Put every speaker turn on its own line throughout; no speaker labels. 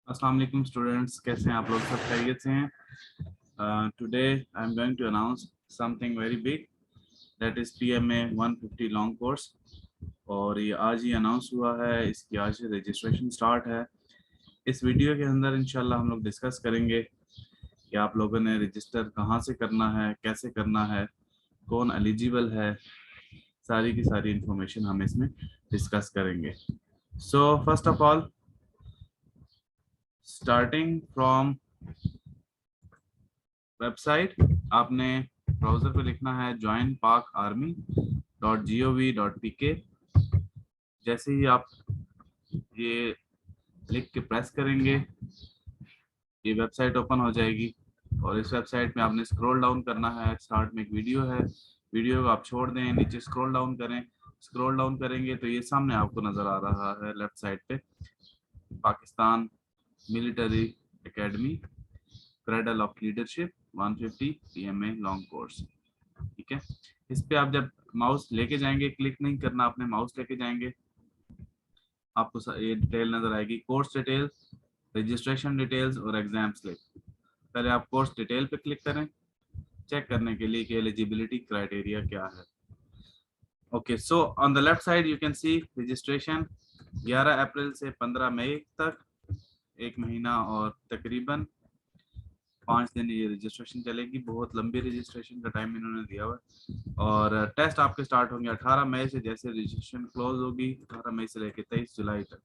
अस्सलाम वालेकुम स्टूडेंट्स, कैसे हैं आप लोग? सब खैरियत से हैं? Today I am going to announce something very big, that is PMA 150 long course. और ये आज ही अनाउंस हुआ है, इसकी आज से रजिस्ट्रेशन स्टार्ट है। इस वीडियो के अंदर इंशाल्लाह हम लोग डिस्कस करेंगे कि आप लोगों ने रजिस्टर कहाँ से करना है, कैसे करना है, कौन एलिजिबल है। सारी की सारी इंफॉर्मेशन हम इसमें डिस्कस करेंगे। So first of all, starting from website, आपने ब्राउजर पे लिखना है joinparkarmy.gov.pk। जैसे ही आप ये लिख के प्रेस करेंगे, ये वेबसाइट ओपन हो जाएगी और इस वेबसाइट में आपने स्क्रॉल डाउन करना है। स्टार्ट में एक वीडियो है, वीडियो को आप छोड़ दें, नीचे स्क्रॉल डाउन करें। स्क्रॉल डाउन करेंगे तो ये सामने आपको नजर आ रहा है लेफ्ट साइड पे, Pakistan military academy cradle of leadership 150 PMA long course. ठीक है, इस पे आप जब माउस लेके जाएंगे, क्लिक नहीं करना, आपने माउस लेके जाएंगे, आपको ये डिटेल नजर आएगी, कोर्स डिटेल, रजिस्ट्रेशन डिटेल्स और एग्जाम स्लिप। पहले आप कोर्स डिटेल पे क्लिक करें चेक करने के लिए कि एलिजिबिलिटी क्राइटेरिया क्या है। Okay, so on the left side you can see registration 11 April से 15 मई तक, एक महीना और तकरीबन 5 दिन ये रजिस्ट्रेशन चलेगी। बहुत लंबी रजिस्ट्रेशन का टाइम इन्होंने दिया हुआ है। और टेस्ट आपके स्टार्ट होंगे 18 मई से, जैसे रजिस्ट्रेशन क्लोज होगी 18 मई से लेकर 23 जुलाई तक।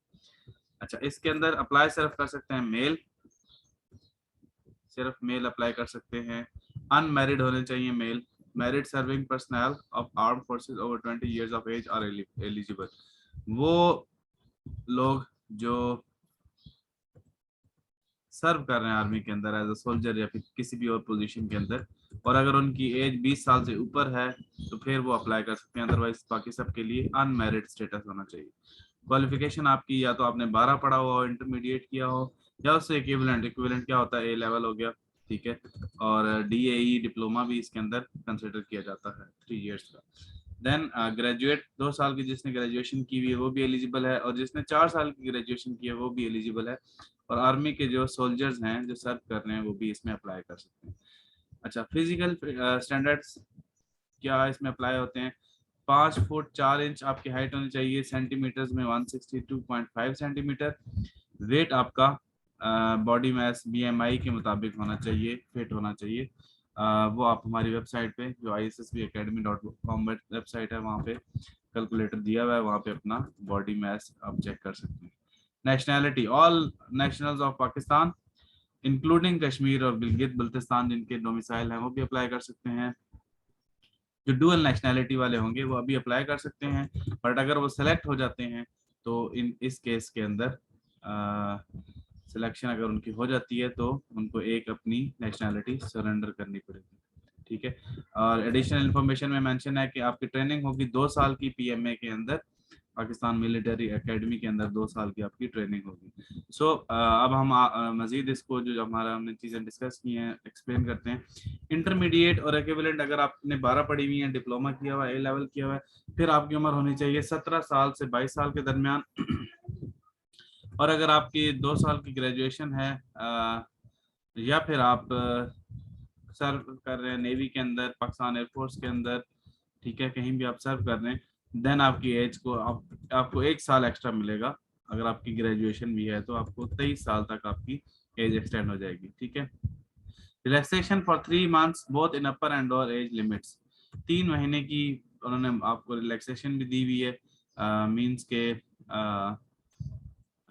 अच्छा, इसके अंदर अप्लाई सिर्फ कर सकते हैं मेल, सिर्फ मेल अप्लाई कर सकते हैं। अनमैरिड होने चाहिए male. Married serving personnel of arm forces over 20 years of age are eligible. वो लोग जो सर्व कर रहे हैं आर्मी के अंदर एज अ सोल्जर या फिर किसी भी और पोजीशन के अंदर, और अगर उनकी एज 20 साल से ऊपर है तो फिर वो अप्लाई कर सकते हैं। अदरवाइज बाकी सबके लिए अनमैरिड स्टेटस होना चाहिए। क्वालिफिकेशन आपकी या तो आपने 12 पढ़ा हुआ हो, इंटरमीडिएट किया हो, या उससे इक्विवेलेंट। इक्विवेलेंट क्या होता है? A लेवल हो गया, ठीक है। और DAE डिप्लोमा भी इसके अंदर कंसिडर किया जाता है 3 years का। देन ग्रेजुएट 2 साल की जिसने ग्रेजुएशन की हुई है वो भी एलिजिबल है, और जिसने 4 साल की ग्रेजुएशन की है वो भी एलिजिबल है। और आर्मी के जो सोल्जर्स हैं जो सर्व कर रहे हैं वो भी इसमें अप्लाई कर सकते हैं। अच्छा, फिजिकल स्टैंडर्ड्स क्या इसमें अप्लाई होते हैं? 5 फुट 4 इंच आपकी हाइट होनी चाहिए, सेंटीमीटर्स में 162.5 सेंटीमीटर। वेट आपका बॉडी मास BMI के मुताबिक होना चाहिए, फिट होना चाहिए। वो आप हमारी वेबसाइट पे जो ISSBacademy.com वेबसाइट है वहाँ पे कैलकुलेटर दिया हुआ है, वहाँ पे अपना बॉडी मास आप चेक कर सकते हैं। Nationality, all nationals of Pakistan including Kashmir और गिलगित बल्तिस्तान जिनके डोमिसाइल हैं वो भी अप्लाई कर सकते हैं। जो डुअल नेशनैलिटी वाले होंगे वो अभी अप्लाई कर सकते हैं, बट अगर वो सेलेक्ट हो जाते हैं तो इस केस के अंदर सिलेक्शन अगर उनकी हो जाती है तो उनको एक अपनी नेशनैलिटी सरेंडर करनी पड़ेगी। ठीक है, और एडिशनल इन्फॉर्मेशन में मेंशन है कि आपकी ट्रेनिंग होगी 2 साल की PMA के अंदर, पाकिस्तान मिलिट्री एकेडमी के अंदर 2 साल की आपकी ट्रेनिंग होगी। सो अब हम मजीद इसको जो हमारा हमने चीज़ें डिस्कस की हैं एक्सप्लेन करते हैं। इंटरमीडिएट और इक्विवेलेंट, अगर आपने 12 पढ़ी हुई है, डिप्लोमा किया हुआ है, A लेवल किया हुआ है, फिर आपकी उम्र होनी चाहिए 17 साल से 22 साल के दरमियान। और अगर आपकी 2 साल की ग्रेजुएशन है या फिर आप सर्व कर रहे हैं नेवी के अंदर, पाकिस्तान एयरफोर्स के अंदर, ठीक है, कहीं भी आप सर्व कर रहे हैं, देन आपकी एज को आपको 1 साल एक्स्ट्रा मिलेगा। अगर आपकी ग्रेजुएशन भी है तो आपको 23 साल तक आपकी एज एक्सटेंड हो जाएगी। ठीक है, relaxation for 3 months both in upper and lower as limits. 3 महीने की उन्होंने आपको रिलैक्सेशन भी दी हुई है। मींस के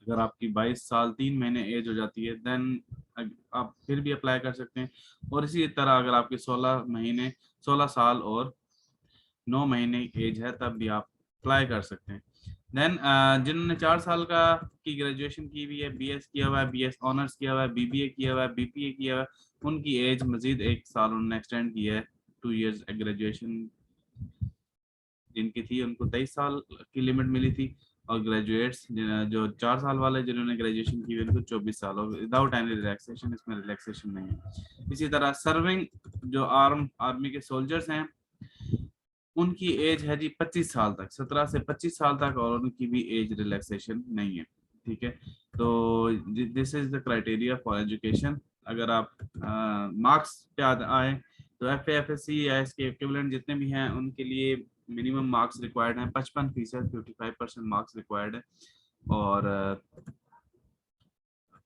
अगर आपकी 22 साल 3 महीने एज हो जाती है देन आप फिर भी अप्लाई कर सकते हैं। और इसी तरह अगर आपकी 16 साल और 9 महीने एज है तब भी आप अप्लाई कर सकते हैं। देन जिन्होंने 4 साल का की ग्रेजुएशन की हुई है, BS किया हुआ है, BS ऑनर्स किया हुआ है, BBA किया हुआ है, BPA किया हुआ है, उनकी एज मजीद 1 साल उन्होंने एक्सटेंड की है। 2 years ग्रेजुएशन जिनकी थी उनको 23 साल की लिमिट मिली थी, और ग्रेजुएट्स जो 4 साल वाले जिन्होंने ग्रेजुएशन की उनको 24 साल, और विदाउट एनी रिलैक्सेशन, इसमें रिलैक्सेशन नहीं है। इसी तरह सर्विंग जो आर्मी के सोल्जर्स हैं उनकी एज है जी 25 साल तक, 17 से 25 साल तक, और उनकी भी एज रिलैक्सेशन नहीं है। ठीक है, तो this is the criteria for education. अगर आप मार्क्स पे आए तो FA FSC या इसके इक्विवेलेंट जितने भी हैं उनके लिए मिनिमम मार्क्स रिक्वायर्ड हैं 55%, 55% मार्क्स रिक्वायर्ड है। और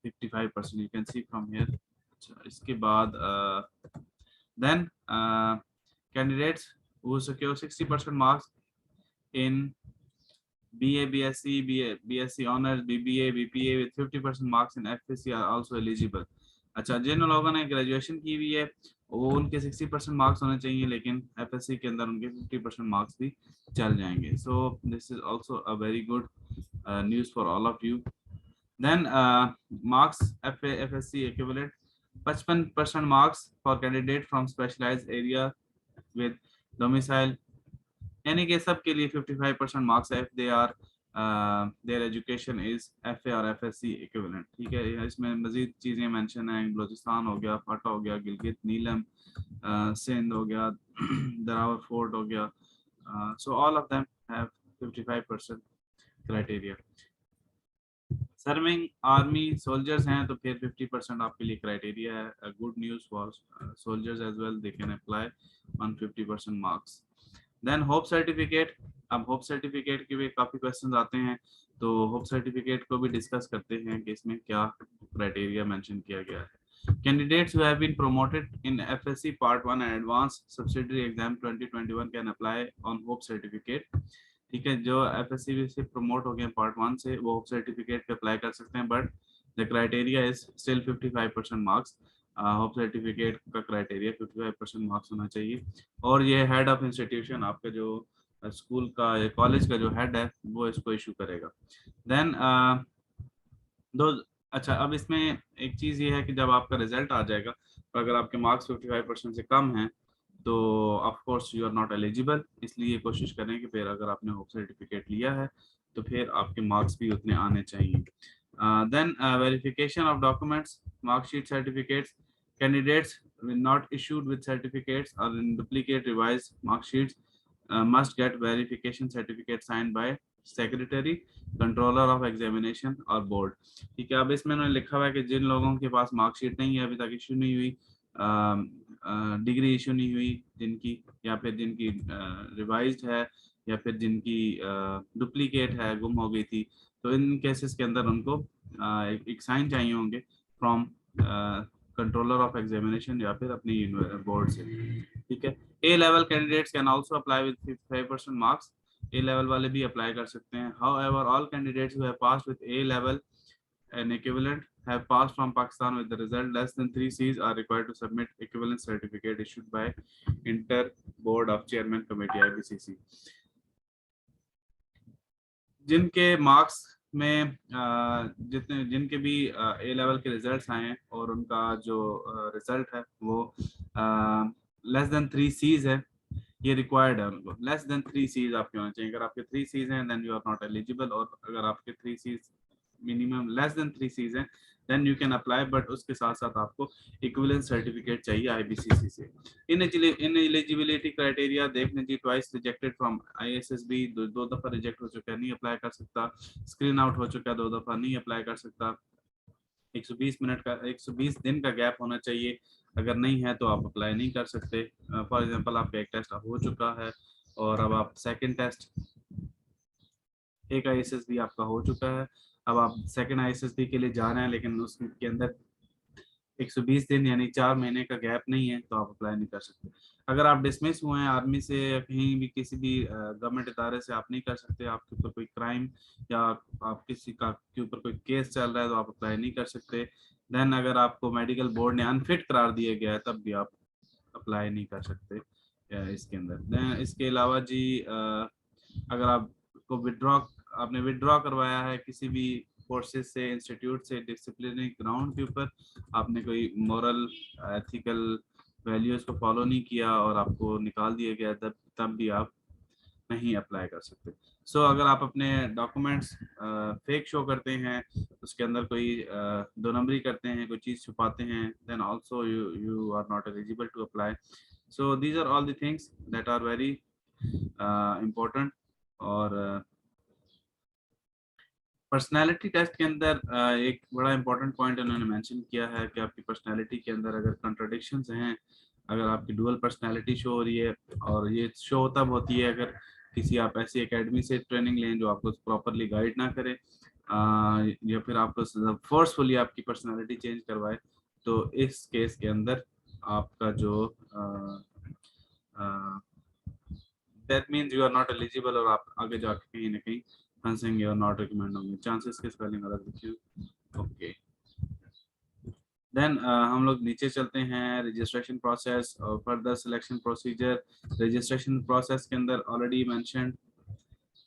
55% you can C from here. अच्छा, इसके बाद then candidates who secure 60% marks in BA, BSc, BSc Honors, BBA, BPA with 50% marks in FSC are also eligible। अच्छा, जिन लोगों ने ग्रेजुएशन की हुई है वो उनके 60% मार्क्स होने चाहिए, लेकिन FSC के अंदर उनके 50% मार्क्स भी चल जाएंगे। So this is also a very good news for all of you. Then marks FSC equivalent 55% marks for candidate from specialized area with domicile, यानी कि सब के लिए 55% मार्क्स है if they are their education is FA और FSC equivalent। ठीक है, इसमें मजीद चीजें मेंशन हैं, बलूचिस्तान हो गया, फाटा हो गया, गिलगित, नीलम, सिंध हो गया, दरावर फोर्ट हो गया, so all of them have 55% criteria. Serving army soldiers हैं तो फिर 50% आपके लिए क्राइटेरिया है। Good news for soldiers as well, they can apply on 50% marks. Then hope certificate. अब होप सर्टिफिकेट के भी काफ़ी क्वेश्चन आते हैं, तो होप सर्टिफिकेट को भी डिस्कस करते हैं कि इसमें क्या क्राइटेरिया मेंशन किया गया है। Candidates who have been promoted in FSC part 1 and advance subsidiary exam 2021 can apply on hope certificate. ठीक है, जो FSC से प्रमोट हो गए पार्ट 1 से वो होप सर्टिफिकेट पे अप्लाई कर सकते हैं, but the criteria is still 55% marks. Hope certificate का क्राइटेरिया 55% मार्क्स होना चाहिए, और ये हेड ऑफ इंस्टीट्यूशन आपका जो स्कूल का या कॉलेज का जो हेड है वो इसको इशू करेगा। देन दो अच्छा, अब इसमें एक चीज़ ये है कि जब आपका रिजल्ट आ जाएगा तो अगर आपके मार्क्स 55% से कम हैं तो of course you are not eligible. इसलिए कोशिश करें कि फिर अगर आपने होप सर्टिफिकेट लिया है तो फिर आपके मार्क्स भी उतने आने चाहिए। Then verification of documents, marksheet, certificates. Candidates not issued with certificates or in duplicate revised mark sheets must get verification certificate signed by secretary, controller of examination और board। ठीक है, अब इसमें उन्होंने लिखा हुआ है कि जिन लोगों के पास मार्कशीट नहीं है, अभी तक इशू नहीं हुई, डिग्री इशू नहीं हुई जिनकी, या फिर जिनकी रिवाइज्ड है, या फिर जिनकी डुप्लीकेट है, गुम हो गई थी, तो इन केसेस के अंदर उनको एक साइन चाहिए होंगे फ्रॉम कंट्रोलर ऑफ एग्जामिनेशन या फिर अपनी बोर्ड से। ठीक है, A level candidates can also apply with 55% मार्क्स। ए लेवल वाले भी अप्लाई कर सकते हैं। However all candidates who have passed with A level and equivalent have passed from Pakistan with the result less than 3 C's are required to submit equivalent certificate issued by Inter Board of Chairman Committee IBCC। जिनके marks में जिनके भी ए level के results आए हैं और उनका जो रिजल्ट है वो लेस देन 3 C's है, ये रिक्वायर्ड है उनको। लेस देन 3 C's आपके होना चाहिए। अगर आपके 3 C's हैं then you are not eligible, और अगर आपके 3 C's minimum less than 3 C's हैं then you can apply, but उसके साथ साथ आपको इक्विवेलेंट सर्टिफिकेट चाहिए IBCC से। इन एलिजिबिलिटी क्राइटेरिया देख लीजिए। ट्वाइस रिजेक्टेड फ्रॉम ISSB, दो दफा रिजेक्ट हो चुका है, नहीं अप्लाई कर सकता। स्क्रीन आउट हो चुका है 2 दफा, नहीं अप्लाई कर सकता। 120 मिनट का 120 दिन का गैप होना चाहिए, अगर नहीं है तो आप अप्लाई नहीं कर सकते। फॉर एग्जांपल आपका एक टेस्ट अब हो चुका है और अब आप सेकंड टेस्ट, एक ISSB आपका हो चुका है, अब आप सेकंड ISSB के लिए जा रहे हैं, लेकिन उसके अंदर 120 दिन यानी 4 महीने का गैप नहीं है तो आप अप्लाई नहीं कर सकते। अगर आप डिसमिस हुए हैं आर्मी से या कहीं भी किसी भी गवर्नमेंट इदारे से, आप नहीं कर सकते। आपके ऊपर कोई क्राइम या आप किसी का के ऊपर कोई केस चल रहा है तो आप अप्लाई नहीं कर सकते। देन अगर आपको मेडिकल बोर्ड ने अनफिट करार दिया गया है तब भी आप अप्लाई नहीं कर सकते इसके अंदर। देन इसके अलावा जी अगर आपको आपने विड्रॉ करवाया है किसी भी फोर्सेस से, इंस्टीट्यूट से, डिसिप्लिनरी ग्राउंड के ऊपर, आपने कोई मॉरल एथिकल वैल्यूज को फॉलो नहीं किया और आपको निकाल दिया गया, तब भी आप नहीं अप्लाई कर सकते। सो अगर आप अपने डॉक्यूमेंट्स फेक शो करते हैं, उसके अंदर कोई 2 नंबरी करते हैं, कोई चीज़ छुपाते हैं, then also you are not eligible to apply. So these are all the things that are very important. और पर्सनालिटी टेस्ट के अंदर एक बड़ा इंपॉर्टेंट पॉइंट उन्होंने मेंशन किया है कि आपकी पर्सनालिटी के अंदर अगर कंट्राडिक्शंस हैं, अगर आपकी डुअल पर्सनालिटी शो हो रही है, और ये शो तब होती है अगर किसी आप ऐसी एकेडमी से ट्रेनिंग लें जो आपको प्रॉपरली गाइड ना करे, या फिर आपको फोर्सफुली आपकी पर्सनालिटी चेंज करवाए, तो इस केस के अंदर आपका जो that means you are not eligible, और आप आगे जाके कहीं ना कहीं फंसेंगे और नॉट रिकमेंड होंगे। चांसेस के स्पेलिंग गलत लिखी, ओके। देन हम लोग नीचे चलते हैं, रजिस्ट्रेशन प्रोसेस और further selection procedure. Registration process के अंदर ऑलरेडी मेंशन्ड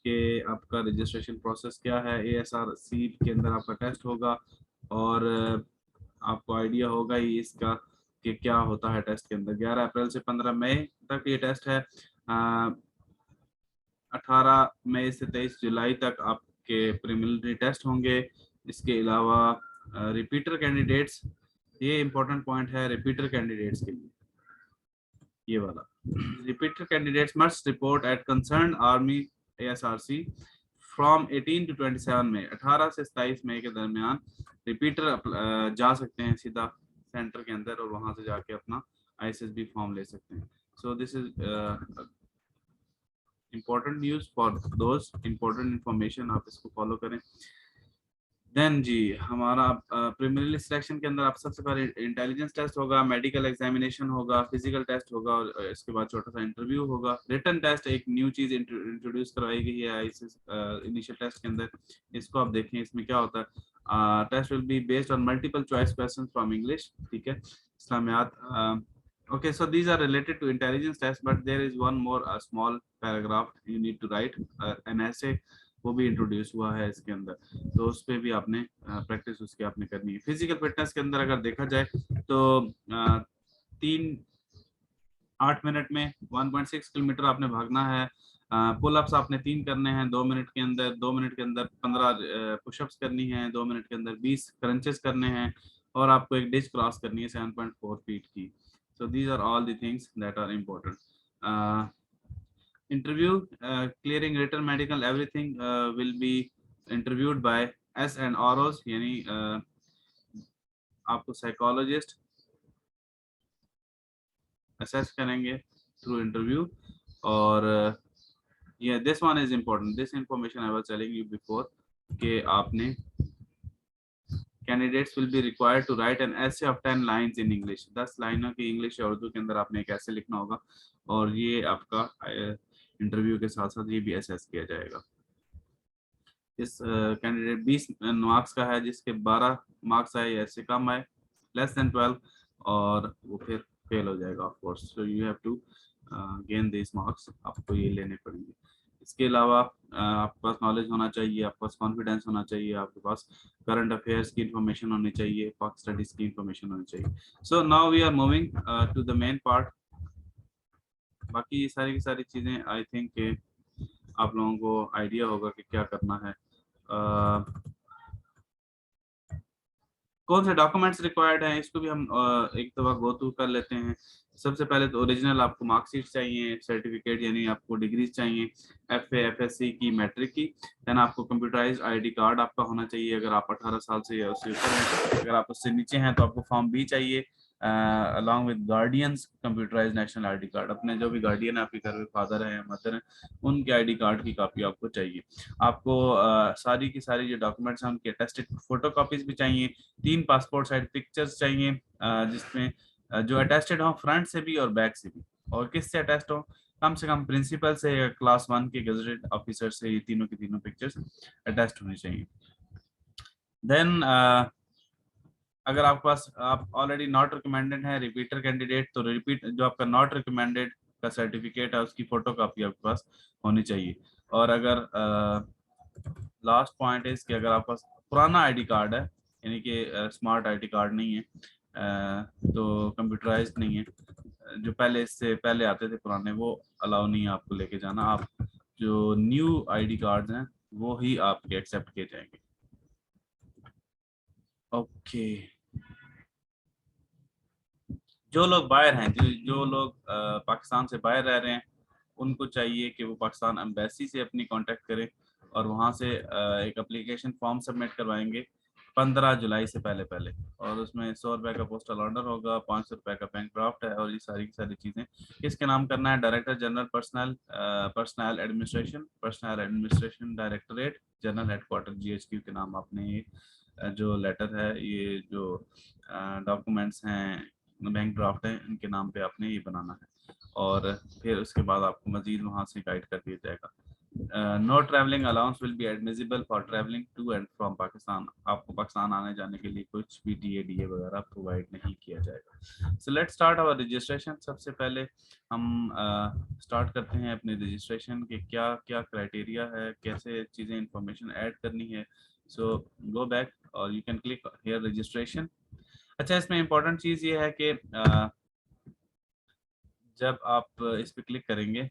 कि आपका रजिस्ट्रेशन प्रोसेस क्या है। ASRC के अंदर आपका टेस्ट होगा, और आपको आइडिया होगा ही इसका कि क्या होता है टेस्ट के अंदर। 11 अप्रैल से 15 मई तक ये टेस्ट है। 18 मई से 23 जुलाई तक आपके प्रीलिमिनरी टेस्ट होंगे। इसके अलावा रिपीटर कैंडिडेट्स, ये इंपॉर्टेंट पॉइंट है रिपीटर कैंडिडेट्स के लिए, ये वाला। Repeater candidates must report eight concern army ASRC from 18 to 27 मई। 18 से 27 मई के दरमियान रिपीटर जा सकते हैं सीधा सेंटर के अंदर, और वहां से जाके अपना ISSB फॉर्म ले सकते हैं। सो this is important news for those important information, आप इसको फॉलो करें। देन जी हमारा प्रीलिमिनरी सिलेक्शन के अंदर आप सबसे पहले इंटेलिजेंस टेस्ट होगा, मेडिकल एग्जामिनेशन होगा, फिजिकल टेस्ट होगा, और इसके बाद छोटा सा इंटरव्यू होगा। रिटन टेस्ट एक न्यू चीज इंट्रोड्यूस करवाई गई है इनिशियल टेस्ट के अंदर, इसको आप देखें इसमें क्या होता है। Test will be based on multiple choice questions from English, ठीक है, इस्लामियात। Okay, so these are related to intelligence test, but there is one more small paragraph you need to write, an essay, वो भी introduce हुआ है इसके अंदर, तो उस पर भी आपने प्रैक्टिस उसकी आपने करनी है। फिजिकल फिटनेस के अंदर अगर देखा जाए तो 8 मिनट में 1.6 किलोमीटर आपने भागना है। पुल अप्स आपने 3 करने हैं 2 मिनट के अंदर। 2 मिनट के अंदर 15 पुशअप्स करनी है। 2 मिनट के अंदर 20 क्रंचेस करने हैं, और आपको एक डिश क्रॉस करनी है 7.4 फीट की। So these are all the things that are important. Interview, clearing written medical, everything will be interviewed by S and ROs, यानी आपको साइकोलॉजिस्ट असेस करेंगे थ्रू इंटरव्यू। और ये this one is important, this information I was telling you before कि आपने Candidates will be required to write an essay of 10 lines in English। 10 लाइनों की English या उर्दू के अंदर आपने एक ऐसे लिखना होगा, और ये आपका इंटरव्यू के साथ साथ ये भी असेस किया जाएगा। इस कैंडिडेट 20 मार्क्स का है, जिसके 12 मार्क्स आए या इससे कम आए, लेस देन 12, और वो फिर फेल हो जाएगा of course. So you have to gain this marks, आपको ये लेने पड़ेंगे। इसके अलावा आपके पास नॉलेज होना चाहिए, आपके पास कॉन्फिडेंस होना चाहिए, आपके पास करंट अफेयर्स की इंफॉर्मेशन होनी चाहिए, पाक स्टडीज की इंफॉर्मेशन होनी चाहिए। So now we are moving to the main part. बाकी सारी की सारी चीज़ें आई थिंक आप लोगों को आइडिया होगा कि क्या करना है। कौन से डॉक्यूमेंट्स रिक्वायर्ड हैं इसको भी हम एक दफ़ा गो थ्रू कर लेते हैं। सबसे पहले तो ओरिजिनल आपको मार्कशीट चाहिए, सर्टिफिकेट यानी आपको डिग्रीज चाहिए, FA FSC की, मैट्रिक की। देन आपको कंप्यूटराइज्ड ID कार्ड आपका होना चाहिए अगर आप 18 साल से या उससे ऊपर हैं। अगर आप उससे नीचे हैं तो आपको फॉर्म B चाहिए, along with guardians computerised national ID card. अपने जो भी गार्डियन है आपके घर में, फादर हैं या मदर हैं, उनके ID कार्ड की कॉपी आपको चाहिए। आपको सारी की सारी जो डॉक्यूमेंट्स हैं उनके अटेस्टेड फोटो कॉपीज भी चाहिए। 3 पासपोर्ट साइज पिक्चर्स चाहिए, जिसमें जो अटेस्टेड हो फ्रंट से भी और बैक से भी। और किससे अटेस्ट हो, कम से कम प्रिंसिपल से या क्लास 1 के गजेटेड ऑफिसर से, ये तीनों की तीनों पिक्चर्स अटेस्ट होनी चाहिए। देन अगर आपके पास आप ऑलरेडी नॉट रिकमेंडेड है रिपीटर कैंडिडेट, तो रिपीट जो आपका नॉट रिकमेंडेड का सर्टिफिकेट है उसकी फोटो कॉपी आपके पास होनी चाहिए। और अगर लास्ट पॉइंट इज कि अगर आपके पास पुराना ID कार्ड है, यानी कि स्मार्ट ID कार्ड नहीं है, तो कंप्यूटराइज्ड नहीं है, जो पहले इससे पहले आते थे पुराने, वो अलाउ नहीं है आपको लेके जाना। आप जो न्यू ID कार्ड हैं वो ही आपके एक्सेप्ट किए जाएंगे। ओके, जो लोग बाहर हैं, जो लोग पाकिस्तान से बाहर रह रहे हैं, उनको चाहिए कि वो पाकिस्तान एम्बेसी से अपनी कांटेक्ट करें, और वहाँ से एक एप्लीकेशन फॉर्म सबमिट करवाएंगे 15 जुलाई से पहले पहले, और उसमें 100 रुपये का पोस्टल ऑर्डर होगा, 500 रुपये का बैंक ड्राफ्ट है, और ये सारी की सारी चीज़ें किसके नाम करना है? Director general personal administration directorate general headquarter GHQ के नाम आपने ये जो लेटर है, ये जो डॉक्यूमेंट्स हैं, बैंक ड्राफ्ट है, इनके नाम पे आपने ये बनाना है। और फिर उसके बाद आपको मजीद वहाँ से गाइड कर दिया जाएगा। No travelling allowance will be admissible for travelling to and from Pakistan. आपको पाकिस्तान आने जाने के लिए कुछ भी DA वगैरह प्रोवाइड नहीं किया जाएगा। So let's start our registration. सबसे पहले हम स्टार्ट करते हैं अपने रजिस्ट्रेशन के क्या क्या क्राइटेरिया है, कैसे चीज़ें इंफॉर्मेशन ऐड करनी है। सो गो बैक और you can click here registration. अच्छा, इसमें इंपॉर्टेंट चीज़ ये है कि जब आप इस पर क्लिक करेंगे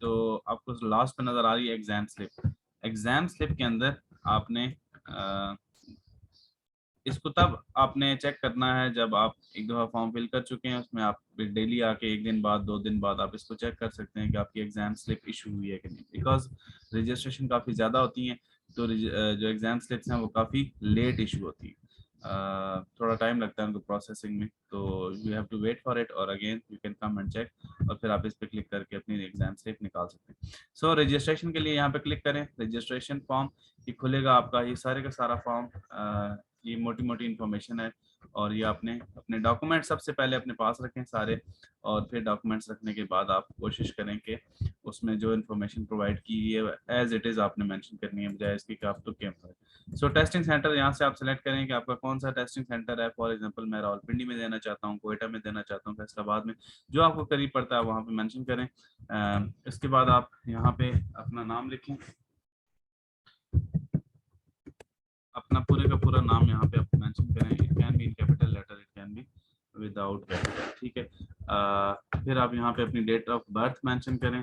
तो आपको लास्ट पे नजर आ रही है एग्जाम स्लिप। एग्जाम स्लिप के अंदर आपने इसको तब आपने चेक करना है जब आप एक दफ़ा फॉर्म फिल कर चुके हैं। उसमें आप डेली आके 1 दिन बाद 2 दिन बाद आप इसको चेक कर सकते हैं कि आपकी एग्जाम स्लिप इशू हुई है कि नहीं, बिकॉज रजिस्ट्रेशन काफ़ी ज़्यादा होती हैं, तो जो एग्जाम स्लिप्स हैं वो काफ़ी लेट इशू होती हैं। थोड़ा टाइम लगता है उनको प्रोसेसिंग में, तो you have to wait for it, और again you can come and check, और फिर आप इस पे क्लिक करके अपनी एग्जाम स्लिप निकाल सकते हैं। सो रजिस्ट्रेशन के लिए यहाँ पे क्लिक करें, रजिस्ट्रेशन फॉर्म ये खुलेगा आपका। ये सारे का सारा फॉर्म, ये मोटी मोटी इन्फॉर्मेशन है, और ये आपने अपने डॉक्यूमेंट सबसे पहले अपने पास रखें सारे, और फिर डॉक्यूमेंट्स रखने के बाद आप कोशिश करें कि उसमें जो इन्फॉर्मेशन प्रोवाइड की है एज इट इज़ आपने मेंशन करनी है, बजाय इसकी कि आप तो क्या है। सो टेस्टिंग सेंटर यहाँ से आप सेलेक्ट करें कि आपका कौन सा टेस्टिंग सेंटर है। फॉर एग्जांपल मैं रावलपिंडी में देना चाहता हूँ, कोयटा में देना चाहता हूँ, फैसलाबाद में, जो आपको करीब पड़ता है वहाँ पे मेंशन करें। इसके बाद आप यहाँ पे अपना नाम लिखें, अपना पूरे का पूरा नाम यहाँ पे आप मेंशन करें। It can be in capital letter, it can be without capital, ठीक है। फिर आप यहाँ पे अपनी डेट ऑफ बर्थ मेंशन करें,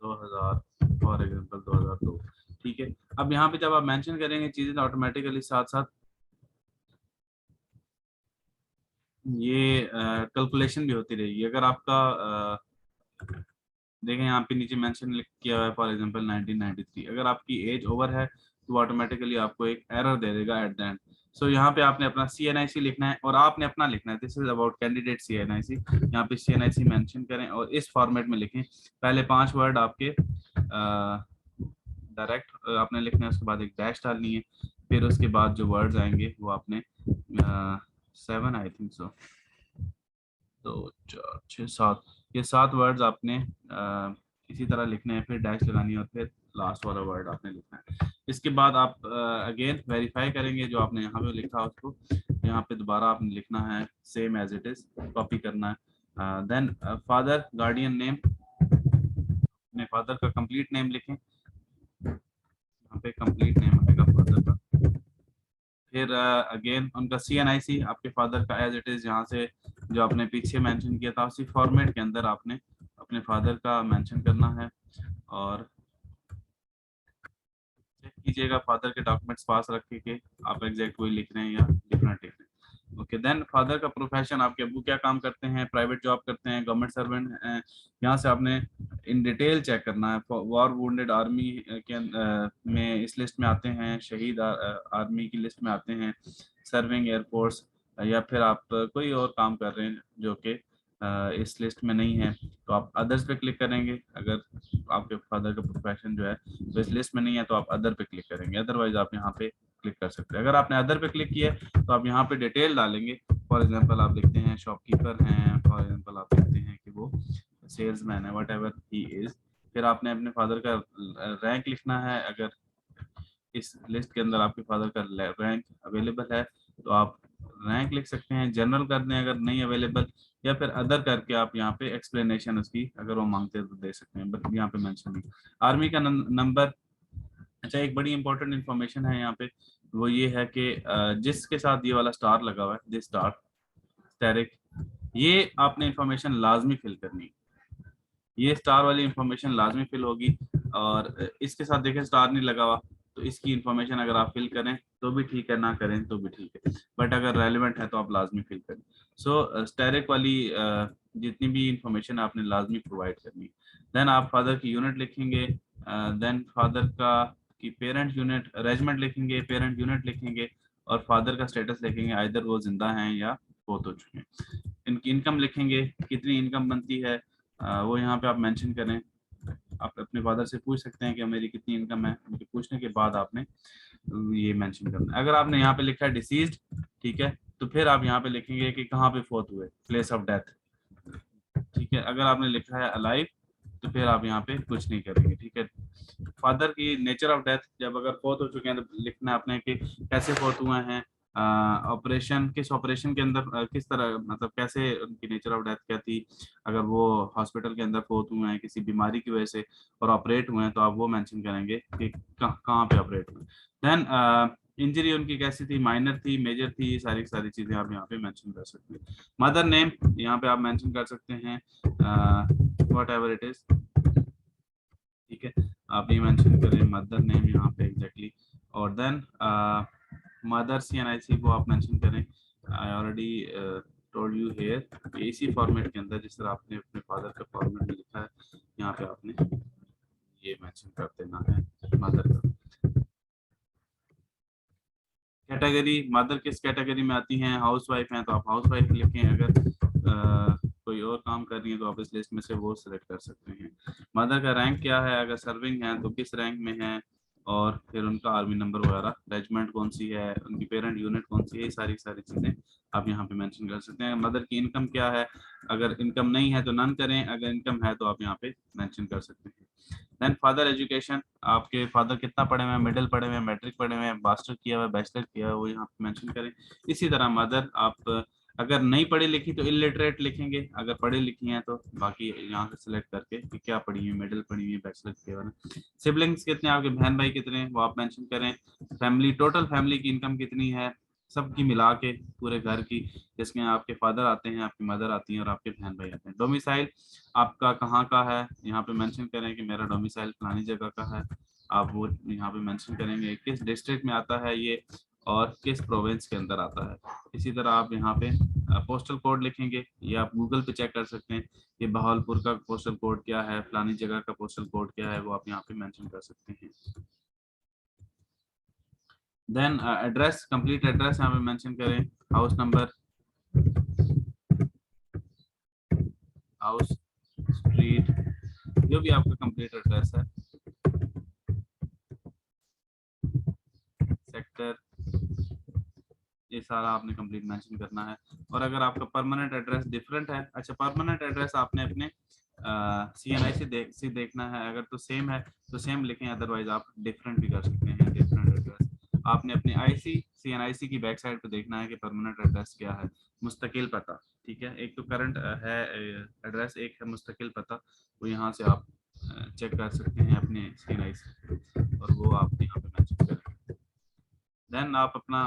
2000 फॉर एग्जांपल 2002, ठीक है। अब यहाँ पे जब आप मेंशन करेंगे चीजें, तो ऑटोमेटिकली साथ साथ ये कैलकुलेशन भी होती रहेगी। अगर आपका देखें यहाँ पे नीचे मेंशन किया हुआ है फॉर एग्जांपल 1993, अगर आपकी एज ओवर है तो ऑटोमेटिकली आपको एक एरर दे देगा एट द एंड। सो यहाँ पे आपने अपना CNIC लिखना है, और आपने अपना लिखना है, this is about candidate CNIC। यहाँ पे CNIC मेंशन करें और इस फॉर्मेट में लिखें। पहले 5 वर्ड आपके डायरेक्ट आपने लिखना है, उसके बाद एक डैश डालनी है, फिर उसके बाद जो वर्ड्स आएंगे वो आपने 7 आई थिंक सो 2 4 6 7, ये 7 वर्ड्स आपने इसी तरह लिखने हैं, फिर डैश लगानी है, और फिर लास्ट वाला वर्ड आपने लिखना है। इसके बाद आप अगेन वेरीफाई करेंगे जो आपने यहाँ पे लिखा उसको यहाँ पे दोबारा आपने लिखना है same as it is, copy करना है। देन फादर गार्डियन नेम, अपने फादर का कंप्लीट नेम लिखें, यहाँ पे कंप्लीट नेम आएगा फादर का। फिर अगेन उनका CNIC आपके फादर का एज इट इज, यहाँ से जो आपने पीछे मेंशन किया था उसी फॉर्मेट के अंदर आपने अपने फादर का मेंशन करना है, और चेक कीजिएगा फादर के डॉक्यूमेंट्स पास रख के आप एग्जैक्ट वही लिख रहे हैं या डिफरेंट लिख रहे हैं। ओके, देन फादर का प्रोफेशन, आपके अब्बू क्या काम करते हैं, प्राइवेट जॉब करते हैं, गवर्नमेंट सर्वेंट हैं, यहाँ से आपने इन डिटेल चेक करना है। वॉर वुंडेड आर्मी के में इस लिस्ट में आते हैं, शहीद आर्मी की लिस्ट में आते हैं, सर्विंग एयरफोर्स, या फिर आप कोई और काम कर रहे हैं जो कि इस लिस्ट में नहीं है, तो आप अदर्स पे क्लिक करेंगे। अगर आपके फादर का प्रोफेशन जो है तो इस लिस्ट में नहीं है तो आप अदर पे क्लिक करेंगे, अदरवाइज आप यहाँ पे क्लिक कर सकते हैं। अगर आपने अदर पे क्लिक किया तो आप यहाँ पे डिटेल डालेंगे। फॉर एग्जांपल आप लिखते हैं शॉपकीपर हैं, फॉर एग्जांपल आप लिखते हैं कि वो सेल्समैन है, व्हाटएवर ही इज। फिर आपने अपने फादर का रैंक लिखना है। अगर इस लिस्ट के अंदर आपके फादर का रैंक अवेलेबल है तो आप रैंक लिख सकते हैं, जनरल कर दें अगर नहीं अवेलेबल, या फिर अदर करके आप यहाँ पे एक्सप्लेनेशन उसकी अगर वो मांगते हैं तो दे सकते हैं, बट यहाँ पे मेंशन नहीं। आर्मी का नंबर, अच्छा एक बड़ी इंपॉर्टेंट इन्फॉर्मेशन है यहाँ पे, वो ये है कि जिसके साथ ये वाला स्टार लगा हुआ है, दिस स्टार स्टेरिक, ये आपने इंफॉर्मेशन लाजमी फिल करनी है। ये स्टार वाली इंफॉर्मेशन लाजमी फिल होगी, और इसके साथ देखें स्टार नहीं लगा हुआ तो इसकी इंफॉर्मेशन अगर आप फिल करें तो भी ठीक है, ना करें तो भी ठीक है, बट अगर रेलिवेंट है तो आप लाजमी फिल करें। सो स्टेरिक वाली जितनी भी इंफॉर्मेशन आपने लाजमी प्रोवाइड करनी है। देन आप फादर की यूनिट लिखेंगे, देन फादर का की पेरेंट यूनिट रेजिमेंट लिखेंगे, पेरेंट यूनिट लिखेंगे और फादर का स्टेटस लिखेंगे, आइदर वो जिंदा हैं या फोत हो चुके हैं। इनकी इनकम लिखेंगे, कितनी इनकम बनती है वो यहाँ पे आप मेंशन करें। आप अपने फादर से पूछ सकते हैं कि मेरी कितनी इनकम है, उनके पूछने के बाद आपने ये मेंशन करना है। अगर आपने यहाँ पे लिखा है डिसीज्ड, ठीक है, तो फिर आप यहाँ पे लिखेंगे कि कहाँ पे फोत हुए, प्लेस ऑफ डेथ, ठीक है। अगर आपने लिखा है अलाइव तो फिर आप यहाँ पे कुछ नहीं करेंगे, ठीक है। फादर की नेचर ऑफ डेथ, जब अगर फोत हो चुके हैं तो लिखना है आपने कि कैसे फोत हुए हैं, ऑपरेशन किस ऑपरेशन के अंदर किस तरह, मतलब कैसे उनकी नेचर ऑफ डेथ क्या थी। अगर वो हॉस्पिटल के अंदर फोत हुए हैं किसी बीमारी की वजह से और ऑपरेट हुए हैं तो आप वो मेंशन करेंगे कि कहाँ पे ऑपरेट हुए। देन इंजरी उनकी कैसी थी, माइनर थी, मेजर थी, ये सारी सारी चीजें आप यहाँ पे मेंशन कर सकते हैं। मदर नेम यहाँ पे आप मेंशन कर सकते हैं वट एवर इट इज, ठीक है। आप ये मेंशन करें मदर नेम यहाँ पे एग्जैक्टली, और देन मदर CNIC को आप मेंशन करें। I already told you here, इसी फॉर्मेट के अंदर जिस तरह आपने अपने फादर का फॉर्मेट में लिखा है यहाँ पे आपने ये मेंशन कर देना है मदर का। कैटेगरी, मदर किस कैटेगरी में आती हैं, हाउस वाइफ हैं तो आप हाउस वाइफ लिखें, अगर कोई और काम कर रही है तो आप इस लिस्ट में से वो सिलेक्ट कर सकते हैं। मदर का रैंक क्या है, अगर सर्विंग है तो किस रैंक में है, और फिर उनका आर्मी नंबर वगैरह, रेजिमेंट कौन सी है, उनकी पेरेंट यूनिट कौन सी है, ये सारी सारी चीज़ें आप यहाँ पे मेंशन कर सकते हैं। मदर की इनकम क्या है, अगर इनकम नहीं है तो नन करें, अगर इनकम है तो आप यहाँ पे मेंशन कर सकते हैं। देन फादर एजुकेशन, आपके फादर कितना पढ़े हुए हैं, मिडिल पढ़े हुए हैं, मैट्रिक पढ़े हुए हैं, मास्टर किया हुआ है, बैचलर किया हुआ है, वो यहाँ पे मेंशन करें। इसी तरह मदर, आप अगर नहीं पढ़ी लिखी तो इलिटरेट लिखेंगे, अगर पढ़ी लिखी हैं तो बाकी यहाँ से सिलेक्ट करके कि क्या पढ़ी है, मिडिल पढ़ी है, बैचलर किया हुआ है। सिबलिंग्स कितने, आपके बहन भाई कितने हैं वो आप मेंशन करें। फैमिली, टोटल फैमिली की इनकम कितनी है, सबकी मिला के पूरे घर की, जिसमें आपके फादर आते हैं, आपकी मदर आती है और आपके बहन भाई आते हैं। डोमिसाइल आपका कहाँ का है, यहाँ पे मेंशन करें कि मेरा डोमिसाइल फलानी जगह का है, आप वो यहाँ पे मेंशन करेंगे किस डिस्ट्रिक्ट में आता है ये और किस प्रोविंस के अंदर आता है। इसी तरह आप यहाँ पे पोस्टल कोड लिखेंगे, ये आप गूगल पे चेक कर सकते हैं कि बहावलपुर का पोस्टल कोड क्या है, फलानी जगह का पोस्टल कोड क्या है, वो आप यहाँ पे मेंशन कर सकते हैं। देन एड्रेस, कंप्लीट एड्रेस यहाँ पे मेंशन करें, हाउस नंबर, हाउस, स्ट्रीट, जो भी आपका कंप्लीट एड्रेस है, सेक्टर, ये सारा आपने कंप्लीट मेंशन करना है। और अगर आपका परमानेंट एड्रेस डिफरेंट है, अच्छा परमानेंट एड्रेस आपने अपने CNIC देखना है, अगर तो सेम है तो सेम लिखें, अदरवाइज आप डिफरेंट भी कर सकते हैं, डिफरेंट एड्रेस। आपने अपने CNIC की बैक साइड पे देखना है कि परमानेंट एड्रेस क्या है, मुस्तकिल पता, ठीक है। एक तो करंट है एड्रेस, एक है मुस्तकिल पता, वो यहाँ से आप चेक कर सकते हैं अपने CNIC और वो आप यहाँ पे मेंशन करें। देन आप अपना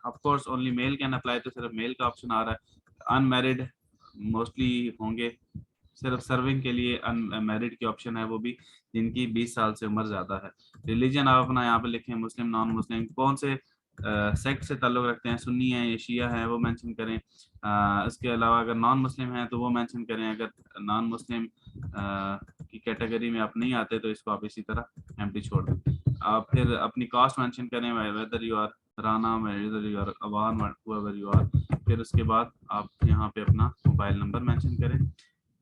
of course only mail can apply, तो सिर्फ मेल का ऑप्शन आ रहा है। अनमैरिड मोस्टली होंगे, सिर्फ सर्विंग के लिए अनमैरिड की ऑप्शन है, वो भी जिनकी 20 साल से उम्र ज्यादा है। रिलीजन आप अपना यहाँ पे लिखें, मुस्लिम, नॉन मुस्लिम, कौन से सेक्ट से ताल्लुक रखते हैं, सुन्नी है या शिया है, वो मेंशन करें। इसके अलावा अगर नॉन मुस्लिम है तो वो मेंशन करें, अगर नॉन मुस्लिम की कैटेगरी में आप नहीं आते तो इसको आप इसी तरह एम्प्टी छोड़ दें। आप फिर अपनी कास्ट मेंशन करें, whether you are Rana, whether you are Awan, whoever you are. फिर उसके बाद आप यहाँ पे अपना मोबाइल नंबर मेंशन करें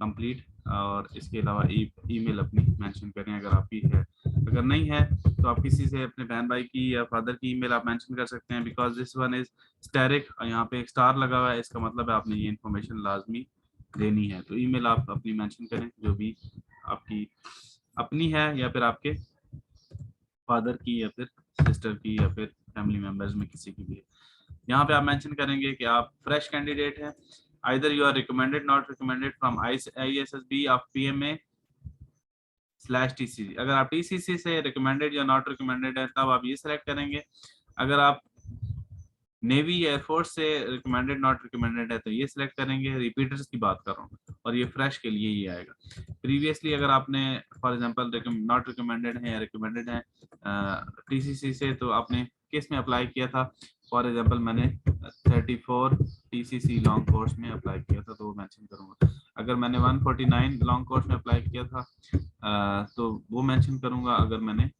कंप्लीट, और इसके अलावा ईमेल अपनी मेंशन करें अगर आपकी है। अगर नहीं है तो आप किसी से अपने बहन भाई की या फादर की ईमेल आप मेंशन कर सकते हैं, because this one is asterisk, यहाँ पे एक स्टार लगा हुआ है, इसका मतलब है आपने ये इन्फॉर्मेशन लाजमी देनी है। तो ईमेल आप अपनी मेंशन करें जो भी आपकी अपनी है या फिर आपके फादर की या फिर सिस्टर की या फिर फैमिली मेंबर्स में किसी की भी है। यहाँ पे आप मेंशन करेंगे कि आप फ्रेश कैंडिडेट हैं, either you are recommended not recommended from ISSB of PMA/TCC। अगर आप TCC से रिकमेंडेड या नॉट रिकमेंडेड है तब आप ये सिलेक्ट करेंगे। अगर आप नेवी या एयरफोर्स से रिकमेंडेड नॉट रिकमेंडेड है तो ये सिलेक्ट करेंगे। रिपीटर्स की बात कर रहा हूँ और ये फ्रेश के लिए ये आएगा। प्रीवियसली अगर आपने फॉर एग्जांपल नॉट रिकमेंडेड है या रिकमेंडेड है TCC से, तो आपने किस में अप्लाई किया था, फॉर एग्जांपल मैंने 34 TCC लॉन्ग कोर्स में अप्लाई किया था, तो वो मेंशन करूंगा। अगर मैंने 149 लॉन्ग कोर्स में अप्लाई किया था तो वो मेंशन करूंगा। अगर मैंने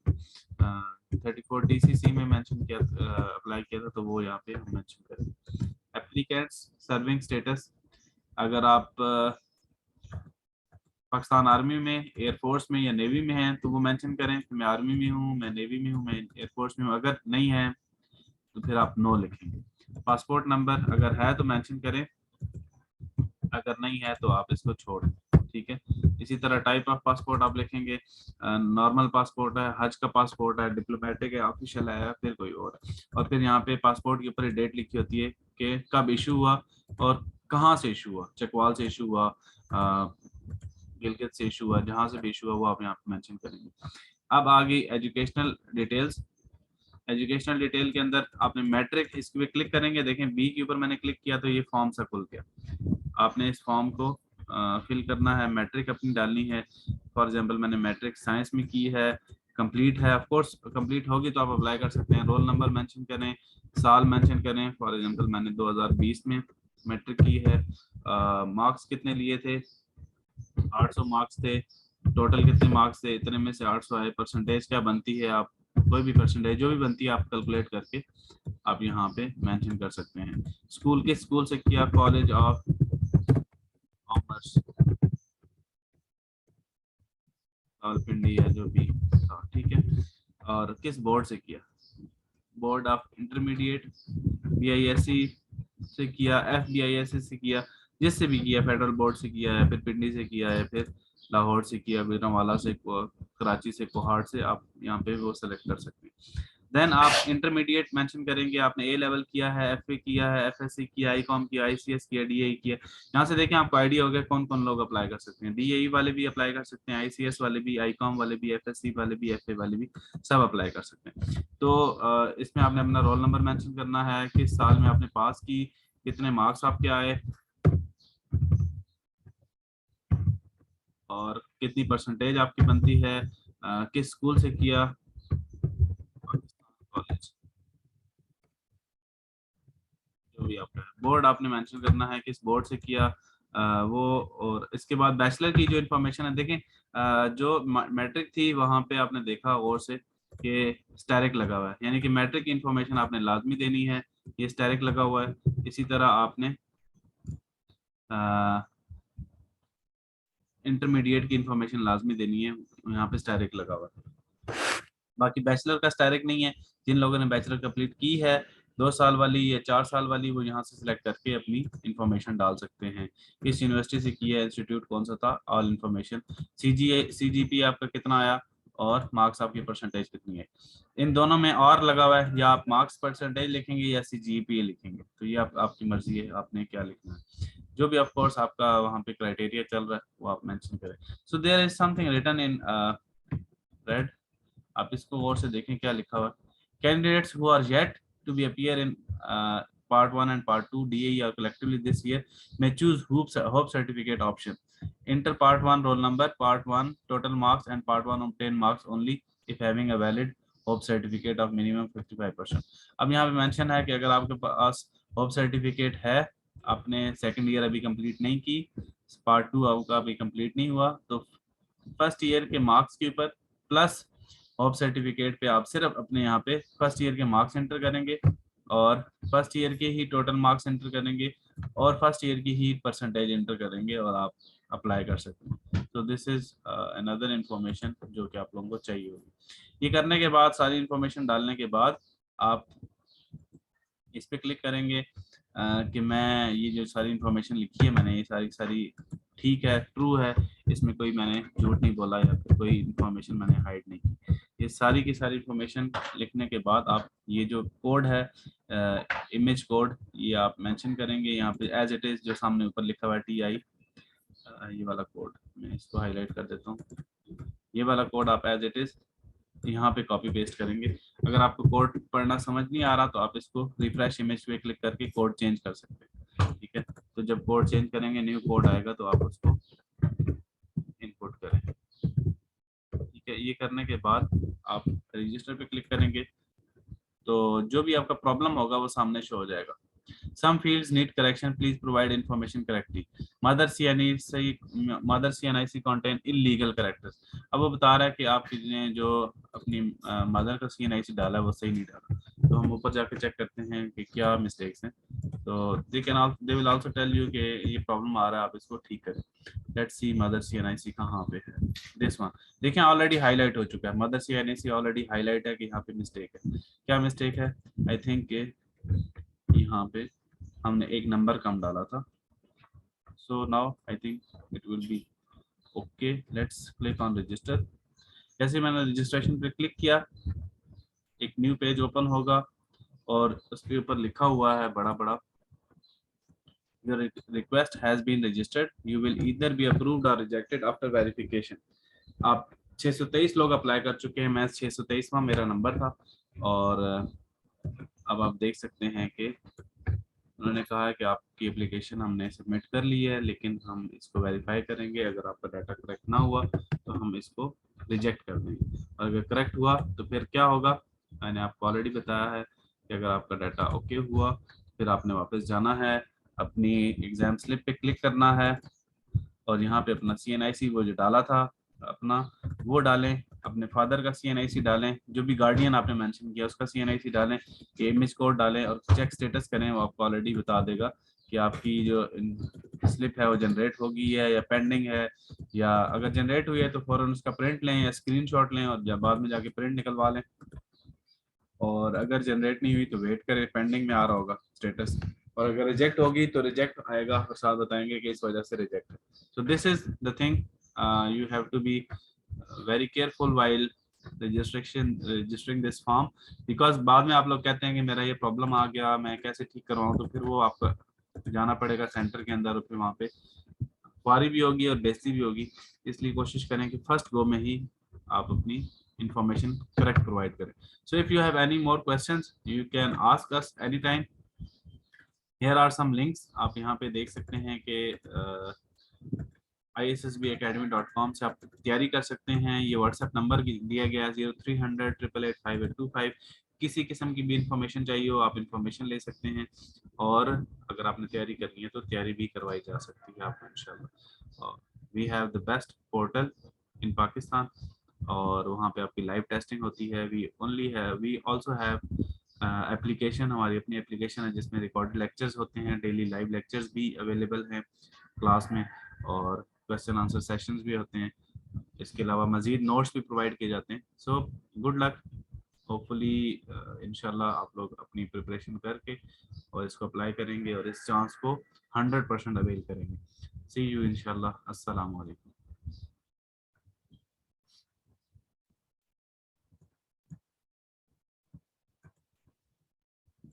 34 DCC में मेंशन किया अप्लाई किया था तो वो यहाँ पे हम मेंशन करेंगे। एप्लीकेंट्स सर्विंग स्टेटस, अगर आप पाकिस्तान आर्मी में, एयरफोर्स में या नेवी में हैं तो वो मेंशन करें कि मैं आर्मी में हूँ, मैं नेवी में हूँ, मैं एयरफोर्स में हूँ। अगर नहीं है तो फिर आप नो लिखेंगे। पासपोर्ट नंबर अगर है तो मेंशन करें, अगर नहीं है तो आप इसको छोड़ दें, ठीक है। इसी तरह टाइप ऑफ पासपोर्ट आप लिखेंगे, नॉर्मल पासपोर्ट है, हज का पासपोर्ट है, डिप्लोमेटिक है, ऑफिशियल है या फिर कोई और है। और फिर यहाँ पे पासपोर्ट के ऊपर डेट लिखी होती है कि कब इशू हुआ और कहाँ से इशू हुआ, चकवाल से इशू हुआ, गिलगित से इशू हुआ, जहाँ से भी इशू हुआ वो आप यहाँ पे मेंशन करेंगे। अब आगे एजुकेशनल डिटेल्स। एजुकेशनल डिटेल के अंदर आपने मैट्रिक, इस पे क्लिक करेंगे, देखें बी के ऊपर मैंने क्लिक किया तो ये फॉर्म सा खुल गया। आपने इस फॉर्म को फिल करना है, मैट्रिक अपनी डालनी है। फॉर एग्जांपल मैंने मैट्रिक साइंस में की है, कंप्लीट है, ऑफ कोर्स कंप्लीट होगी तो आप अप्लाई कर सकते हैं। रोल नंबर मेंशन करें, साल मेंशन करें। फॉर एग्जांपल मैंने 2020 में मैट्रिक की है। मार्क्स कितने लिए थे, 800 मार्क्स थे। टोटल कितने मार्क्स थे, इतने में से 800 आए। परसेंटेज क्या बनती है, आप कोई भी परसेंटेज जो भी बनती है आप कैलकुलेट करके आप यहाँ पे मेंशन कर सकते हैं। स्कूल किस स्कूल से किया, कॉलेज ऑफ कॉमर्स, रावलपिंडी या जो भी था, ठीक है। और किस बोर्ड से किया, बोर्ड ऑफ इंटरमीडिएट, BISC से किया, FBISS से किया, जिससे भी किया, फेडरल बोर्ड से किया है, फिर पिंडी से किया है, फिर लाहौर से किया, गुजरांवाला से, कराची से, कोहाट से, आप यहाँ पे वो सेलेक्ट कर सकते हैं। देन आप इंटरमीडिएट मेंशन करेंगे, आपने A लेवल किया है, FA किया है, FSC किया, ICOM किया, ICS किया, DAE किया। यहाँ से देखें आपको आइडिया हो गया कौन कौन लोग अप्लाई कर सकते हैं। DAE वाले भी अप्लाई कर सकते हैं, ICS वाले भी, ICOM वाले भी, FSC वाले भी, FA वाले भी, सब अप्लाई कर सकते हैं। तो इसमें आपने अपना रोल नंबर मेंशन करना है, किस साल में आपने पास की, कितने मार्क्स आपके आए और कितनी परसेंटेज आपकी बनती है, किस स्कूल से किया, कॉलेज जो भी आपका है। बोर्ड आपने मेंशन करना है, किस बोर्ड से किया वो। और इसके बाद बैचलर की जो इन्फॉर्मेशन है, देखें जो मैट्रिक थी वहां पे आपने देखा और से कि स्टैरिक लगा हुआ है, यानी कि मैट्रिक की इन्फॉर्मेशन आपने लाजमी देनी है, ये स्टैरिक लगा हुआ है। इसी तरह आपने इंटरमीडिएट की इन्फॉर्मेशन लाजमी देनी है, यहाँ पे स्टैरिक लगा हुआ है। बाकी बैचलर का स्टैरिक नहीं है, जिन लोगों ने बैचलर कंप्लीट की है 2 साल वाली या 4 साल वाली, वो यहाँ से सिलेक्ट करके अपनी इंफॉर्मेशन डाल सकते हैं। किस यूनिवर्सिटी से की है, इंस्टीट्यूट कौन सा था, ऑल इन्फॉर्मेशन, CGPA आपका कितना आया और मार्क्स आपकी परसेंटेज कितनी है। इन दोनों में और लगा हुआ है, या आप मार्क्स परसेंटेज लिखेंगे या CGPA लिखेंगे, तो ये आपकी मर्जी है आपने क्या लिखना है। जो भी ऑफ कोर्स आपका वहाँ पे क्राइटेरिया चल रहा है वो आप मेंशन करें। So there is something written in red, आप इसको गौर से देखें क्या लिखा हुआ है। Candidates who are yet to be appear in part 1 and part 2 DAE or collectively this year may choose hope certificate option. Enter part 1 roll number, part 1 total marks and part 1 obtain marks only if having a valid hope certificate of minimum 55%. अब यहाँ पे mention है कि अगर आपके पास hope certificate है, आपने second year अभी कंप्लीट नहीं की, पार्ट 2 आपका अभी कंप्लीट नहीं हुआ, तो फर्स्ट ईयर के मार्क्स के ऊपर प्लस होप सर्टिफिकेट पे आप सिर्फ अपने यहाँ पे फर्स्ट ईयर के मार्क्स एंटर करेंगे और फर्स्ट ईयर के ही टोटल मार्क्स एंटर करेंगे और फर्स्ट ईयर की ही परसेंटेज एंटर करेंगे और आप अप्लाई कर सकते हैं। तो दिस इज अनदर इंफॉर्मेशन जो कि आप लोगों को चाहिए होगी। ये करने के बाद, सारी इंफॉर्मेशन डालने के बाद, आप इस पे क्लिक करेंगे कि मैं ये जो सारी इंफॉर्मेशन लिखी है मैंने, ये सारी ठीक है, ट्रू है, इसमें कोई मैंने झूठ नहीं बोला या फिर कोई इंफॉर्मेशन मैंने हाइड नहीं की। ये सारी की सारी इंफॉर्मेशन लिखने के बाद आप ये जो कोड है, इमेज कोड, ये आप मेंशन करेंगे यहाँ पे एज इट इज, जो सामने ऊपर लिखा हुआ है TI, ये वाला कोड मैं इसको हाईलाइट कर देता हूँ। ये वाला कोड आप एज इट इज यहाँ पे कॉपी पेस्ट करेंगे। अगर आपको कोड पढ़ना समझ नहीं आ रहा तो आप इसको रिफ्रेश इमेज पे क्लिक करके कोड चेंज कर सकते हैं, ठीक है। तो जब कोड चेंज करेंगे, न्यू कोड आएगा तो आप उसको इनपुट करें, ठीक है। ये करने के बाद आप रजिस्टर पे क्लिक करेंगे तो जो भी आपका प्रॉब्लम होगा वो सामने शो हो जाएगा। Some fields need correction. Please provide information correctly. Mother CNIC contain illegal characters. अब वो बता रहा है कि आपने जो अपनी मदर का CNIC डाला है वो सही नहीं डाला, तो हम ऊपर जाके चेक करते हैं कि क्या मिस्टेक्स हैं। तो they will also tell you कि ये प्रॉब्लम आ रहा है, आप इसको ठीक करें। लेट्स सी मदर CNIC कहाँ पे है। दिस वन देखें, ऑलरेडी हाईलाइट हो चुका है। मदर CNIC ऑलरेडी हाईलाइट है कि यहाँ पे मिस्टेक है। क्या मिस्टेक है? आई थिंक यहाँ पे हमने एक नंबर कम डाला था। So now I think it will be okay. Let's click on register. जैसे मैंने रजिस्ट्रेशन पे क्लिक किया, एक न्यू पेज ओपन होगा और उसके ऊपर लिखा हुआ है बड़ा बड़ा, your request has been registered, you will either be approved or rejected after verification। आप 623 लोग अप्लाई कर चुके हैं, मैं 623वां मेरा नंबर था। और अब आप देख सकते हैं कि उन्होंने कहा है कि आपकी एप्लीकेशन हमने सबमिट कर ली है, लेकिन हम इसको वेरीफाई करेंगे। अगर आपका डाटा करेक्ट ना हुआ तो हम इसको रिजेक्ट कर देंगे, और अगर करेक्ट हुआ तो फिर क्या होगा, मैंने आपको ऑलरेडी बताया है कि अगर आपका डाटा ओके हुआ फिर आपने वापस जाना है, अपनी एग्जाम स्लिप पे क्लिक करना है और यहाँ पे अपना CNIC वो जो डाला था अपना वो डालें, अपने फादर का CNIC डालें, जो भी गार्डियन आपने मेंशन किया उसका CNIC डालें, इमेज कोड डालें और चेक स्टेटस करें। वो आपको ऑलरेडी बता देगा कि आपकी जो स्लिप है वो जनरेट होगी है या पेंडिंग है, या अगर जनरेट हुई है तो फौरन उसका प्रिंट लें या स्क्रीनशॉट लें और जब बाद में जाके प्रिंट निकलवा लें, और अगर जनरेट नहीं हुई तो वेट करें, पेंडिंग में आ रहा होगा स्टेटस, और अगर रिजेक्ट होगी तो रिजेक्ट आएगा और साथ बताएंगे कि इस वजह से रिजेक्ट है। So this is the thing, you have to be very careful while registering this form, because बाद में आप लोग कहते हैं कि मेरा ये प्रॉब्लम आ गया, मैं कैसे ठीक करवाऊँ, तो फिर वो आपको जाना पड़ेगा सेंटर के अंदर और फिर वहाँ पे क्वारी भी होगी और बेइज्जती भी होगी। इसलिए कोशिश करें कि फर्स्ट गो में ही आप अपनी इंफॉर्मेशन करेक्ट प्रोवाइड करें। So if you have any more questions you can ask us any time. Here are some links, आप यहाँ पे देख सकते हैं कि ISSBacademy.com से आप तैयारी कर सकते हैं। ये व्हाट्सएप नंबर दिया गया है 0300 888 5825। किसी किस्म की भी इंफॉर्मेशन चाहिए हो आप इंफॉर्मेशन ले सकते हैं, और अगर आपने तैयारी करनी है तो तैयारी भी करवाई जा सकती है आपको इंशाल्लाह। We have the best portal in Pakistan, और वहाँ पे आपकी लाइव टेस्टिंग होती है। वी ऑल्सो हैव एप्लीकेशन, हमारी अपनी एप्लीकेशन है जिसमें रिकॉर्डेड लेक्चर्स होते हैं, डेली लाइव लेक्चर्स भी अवेलेबल हैं क्लास में, और क्वेश्चन आंसर सेशंस भी होते हैं। इसके अलावा मजीद नोट्स भी प्रोवाइड किए जाते हैं। सो गुड लक, होपफुली इंशाल्लाह आप लोग अपनी प्रिपरेशन करके और इसको अप्लाई करेंगे और इस चांस को 100% अवेल करेंगे। सी यू इंशाल्लाह। अस्सलाम वालेकुम।